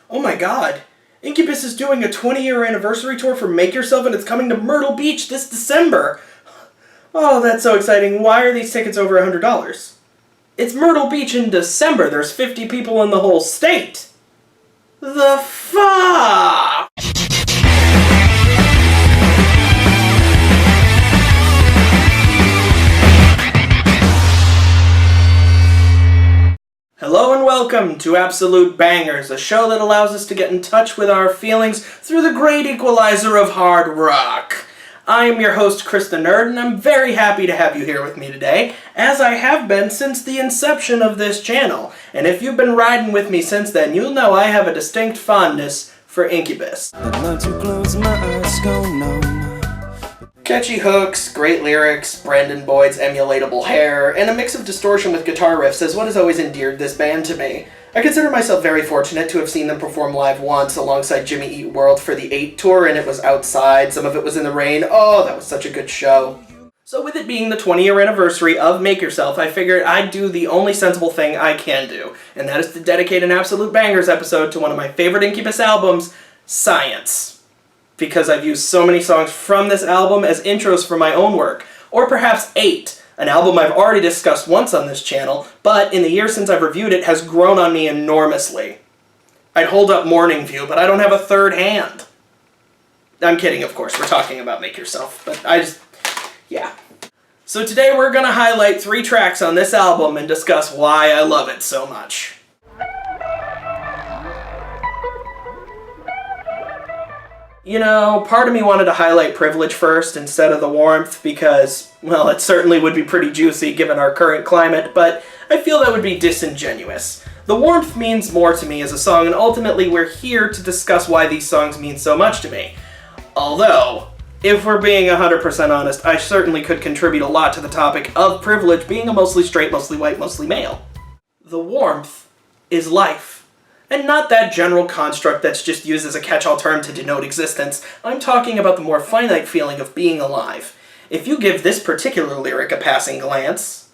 Oh my god! Incubus is doing a 20-year anniversary tour for Make Yourself, and it's coming to Myrtle Beach this December! Oh, that's so exciting. Why are these tickets over $100? It's Myrtle Beach in December. There's 50 people in the whole state. The fuck? Hello and welcome to Absolute Bangers, a show that allows us to get in touch with our feelings through the great equalizer of hard rock. I am your host, Chris the Nerd, and I'm very happy to have you here with me today, as I have been since the inception of this channel. And if you've been riding with me since then, you'll know I have a distinct fondness for Incubus. Catchy hooks, great lyrics, Brandon Boyd's emulatable hair, and a mix of distortion with guitar riffs is what has always endeared this band to me. I consider myself very fortunate to have seen them perform live once alongside Jimmy Eat World for the 8 tour, and it was outside, some of it was in the rain. Oh, that was such a good show. So with it being the 20-year anniversary of Make Yourself, I figured I'd do the only sensible thing I can do, and that is to dedicate an Absolute Bangers episode to one of my favorite Incubus albums, Science. Because I've used so many songs from this album as intros for my own work. Or perhaps 8, an album I've already discussed once on this channel, but in the years since I've reviewed it has grown on me enormously. I'd hold up Morning View, but I don't have a third hand. I'm kidding, of course, we're talking about Make Yourself, but yeah. So today we're gonna highlight 3 tracks on this album and discuss why I love it so much. You know, part of me wanted to highlight Privilege first instead of The Warmth because, well, it certainly would be pretty juicy given our current climate, but I feel that would be disingenuous. The Warmth means more to me as a song, and ultimately we're here to discuss why these songs mean so much to me. Although, if we're being 100% honest, I certainly could contribute a lot to the topic of Privilege being a mostly straight, mostly white, mostly male. The Warmth is life. And not that general construct that's just used as a catch-all term to denote existence. I'm talking about the more finite feeling of being alive. If you give this particular lyric a passing glance,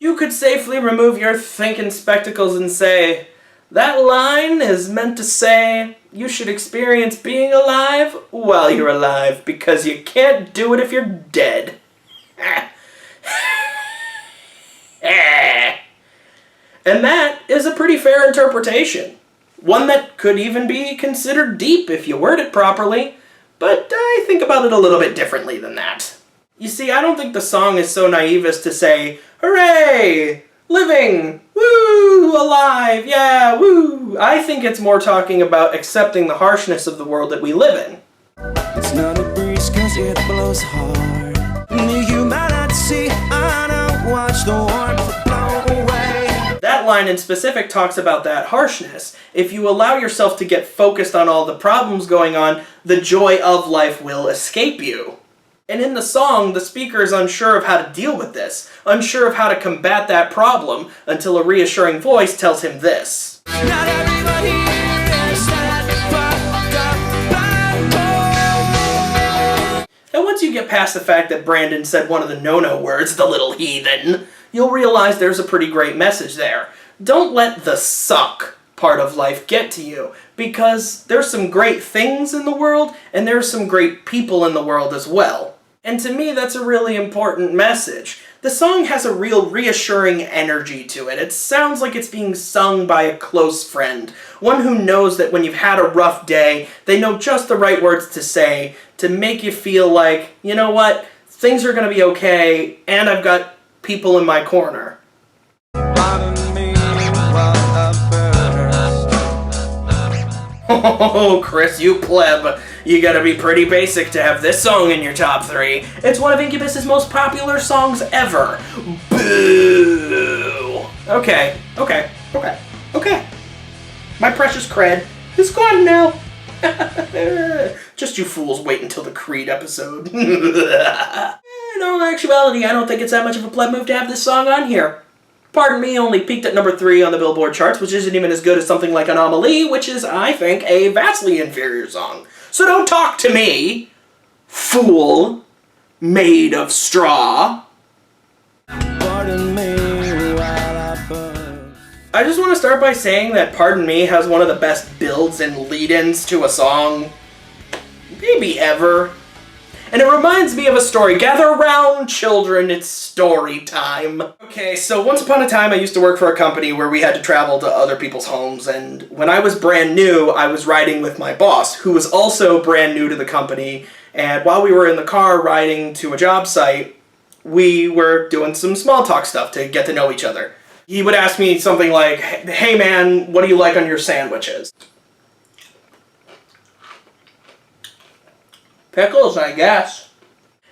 you could safely remove your thinking spectacles and say, that line is meant to say you should experience being alive while you're alive, because you can't do it if you're dead. And that is a pretty fair interpretation. One that could even be considered deep if you word it properly, but I think about it a little bit differently than that. You see, I don't think the song is so naive as to say, hooray! Living! Woo! Alive! Yeah! Woo! I think it's more talking about accepting the harshness of the world that we live in. It's not a breeze 'cause it blows hard. You might not see, I don't watch the warmth blow away. That line in specific talks about that harshness. If you allow yourself to get focused on all the problems going on, the joy of life will escape you. And in the song, the speaker is unsure of how to deal with this, unsure of how to combat that problem, until a reassuring voice tells him this. Not everybody is that fucked up. And once you get past the fact that Brandon said one of the no-no words, the little heathen, you'll realize there's a pretty great message there. Don't let the suck part of life get to you, because there's some great things in the world, and there's some great people in the world as well. And to me, that's a really important message. The song has a real reassuring energy to it. It sounds like it's being sung by a close friend, one who knows that when you've had a rough day, they know just the right words to say to make you feel like, you know what, things are going to be okay, and I've got people in my corner. Oh, Chris, you pleb. You gotta be pretty basic to have this song in your top 3. It's one of Incubus's most popular songs ever. Boo! Okay. My precious cred is gone now. Just you fools wait until the Creed episode. In all actuality, I don't think it's that much of a pleb move to have this song on here. Pardon Me only peaked at number 3 on the Billboard charts, which isn't even as good as something like Anomaly, which is, I think, a vastly inferior song. So don't talk to me, fool, made of straw. Pardon me while I burn. I just want to start by saying that Pardon Me has one of the best builds and lead-ins to a song maybe ever. And it reminds me of a story. Gather round, children, it's story time. Okay, so once upon a time I used to work for a company where we had to travel to other people's homes, and when I was brand new, I was riding with my boss, who was also brand new to the company, and while we were in the car riding to a job site, we were doing some small talk stuff to get to know each other. He would ask me something like, "Hey man, what do you like on your sandwiches?" Pickles, I guess.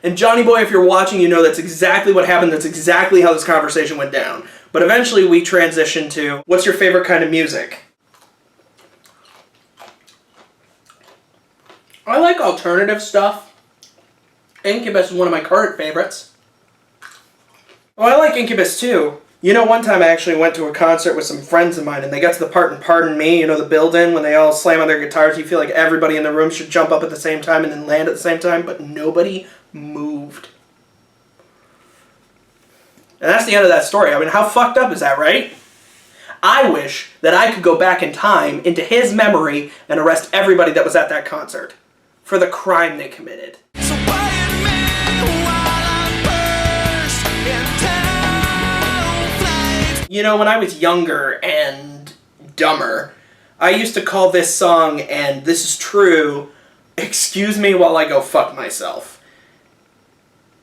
And Johnny boy, if you're watching, you know that's exactly what happened. That's exactly how this conversation went down. But eventually we transitioned to, what's your favorite kind of music? I like alternative stuff. Incubus is one of my current favorites. Oh, I like Incubus too. You know, one time I actually went to a concert with some friends of mine, and they got to the part in Pardon Me, you know, the build-in, when they all slam on their guitars, you feel like everybody in the room should jump up at the same time and then land at the same time, but nobody moved. And that's the end of that story. I mean, how fucked up is that, right? I wish that I could go back in time into his memory and arrest everybody that was at that concert for the crime they committed. So pardon me while I burst into flames. You know, when I was younger and dumber, I used to call this song, and this is true, "Excuse Me While I Go Fuck Myself."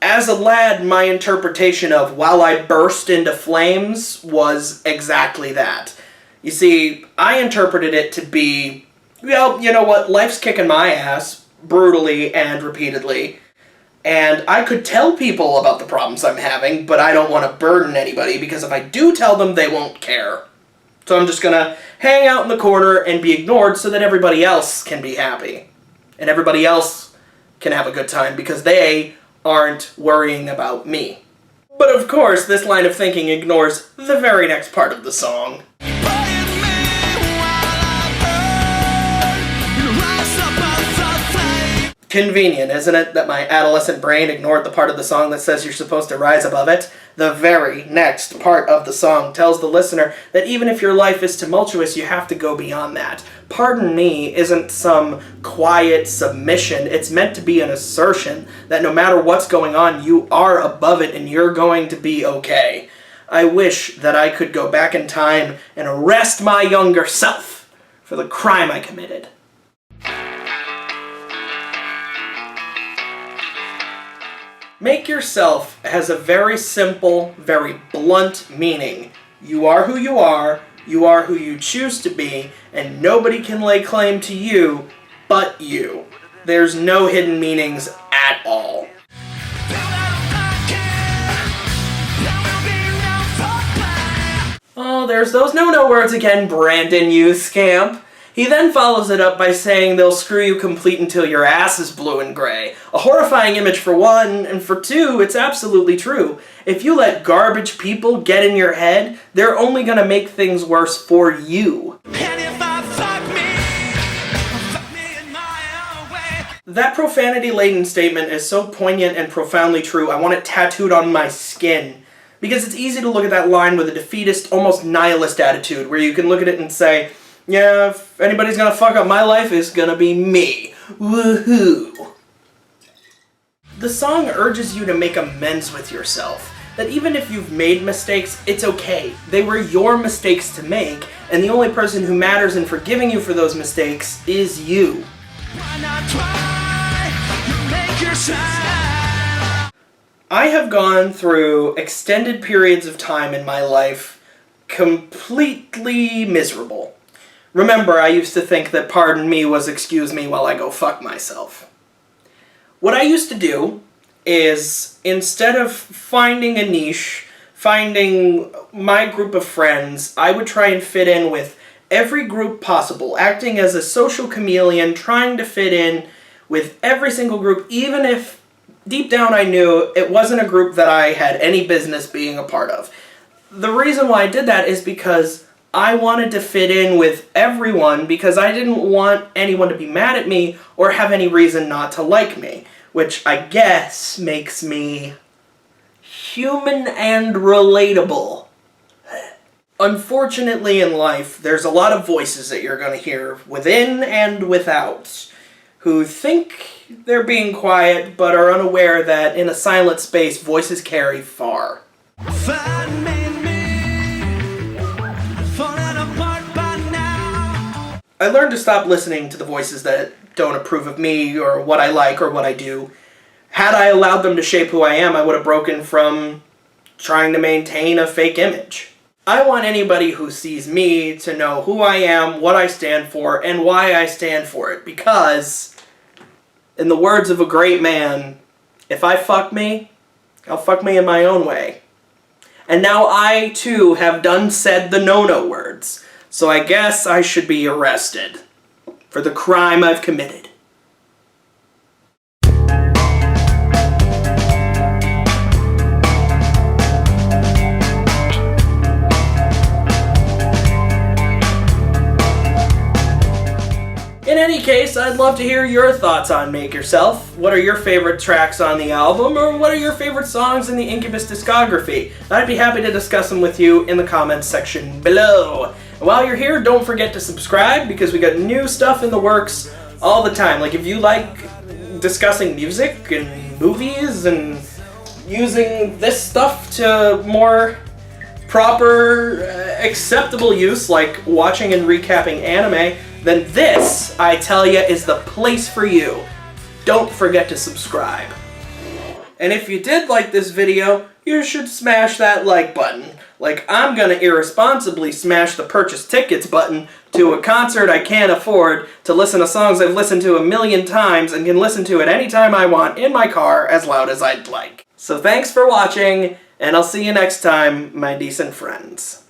As a lad, my interpretation of "while I burst into flames" was exactly that. You see, I interpreted it to be, well, you know what, life's kicking my ass, brutally and repeatedly, and I could tell people about the problems I'm having, but I don't want to burden anybody, because if I do tell them, they won't care. So I'm just gonna hang out in the corner and be ignored so that everybody else can be happy. And everybody else can have a good time, because they aren't worrying about me. But of course, this line of thinking ignores the very next part of the song. Pardon me while I burn. Rise up as a flame. Convenient, isn't it, that my adolescent brain ignored the part of the song that says you're supposed to rise above it? The very next part of the song tells the listener that even if your life is tumultuous, you have to go beyond that. Pardon Me isn't some quiet submission. It's meant to be an assertion that no matter what's going on, you are above it and you're going to be okay. I wish that I could go back in time and arrest my younger self for the crime I committed. Make yourself has a very simple, very blunt meaning. You are who you are who you choose to be, and nobody can lay claim to you but you. There's no hidden meanings at all. Oh, there's those no words again, Brandon, you scamp. He then follows it up by saying they'll screw you complete until your ass is blue and gray. A horrifying image for one, and for two, it's absolutely true. If you let garbage people get in your head, they're only gonna make things worse for you. And if I fuck me in my own way. That profanity-laden statement is so poignant and profoundly true, I want it tattooed on my skin. Because it's easy to look at that line with a defeatist, almost nihilist attitude, where you can look at it and say, yeah, if anybody's gonna fuck up my life, it's gonna be me. Woohoo! The song urges you to make amends with yourself. That even if you've made mistakes, it's okay. They were your mistakes to make, and the only person who matters in forgiving you for those mistakes is you. Why not try to make yourself? I have gone through extended periods of time in my life completely miserable. Remember, I used to think that pardon me was excuse me while I go fuck myself. What I used to do is, instead of finding a niche, finding my group of friends, I would try and fit in with every group possible, acting as a social chameleon, trying to fit in with every single group, even if deep down I knew it wasn't a group that I had any business being a part of. The reason why I did that is because I wanted to fit in with everyone, because I didn't want anyone to be mad at me or have any reason not to like me, which I guess makes me human and relatable. Unfortunately in life, there's a lot of voices that you're going to hear within and without who think they're being quiet but are unaware that in a silent space, voices carry far. Find me, falling apart by now. I learned to stop listening to the voices that don't approve of me or what I like or what I do. Had I allowed them to shape who I am, I would have broken from trying to maintain a fake image. I want anybody who sees me to know who I am, what I stand for, and why I stand for it. Because, in the words of a great man, if I fuck me, I'll fuck me in my own way. And now I, too, have done said the no-no words. So I guess I should be arrested for the crime I've committed. In any case, I'd love to hear your thoughts on Make Yourself. What are your favorite tracks on the album, or what are your favorite songs in the Incubus discography? I'd be happy to discuss them with you in the comments section below. And while you're here, don't forget to subscribe, because we got new stuff in the works all the time. Like, if you like discussing music and movies and using this stuff to more proper, acceptable use, like watching and recapping anime, then this, I tell ya, is the place for you. Don't forget to subscribe. And if you did like this video, you should smash that like button. Like I'm gonna irresponsibly smash the purchase tickets button to a concert I can't afford to listen to songs I've listened to 1,000,000 times and can listen to at any time I want in my car as loud as I'd like. So thanks for watching, and I'll see you next time, my decent friends.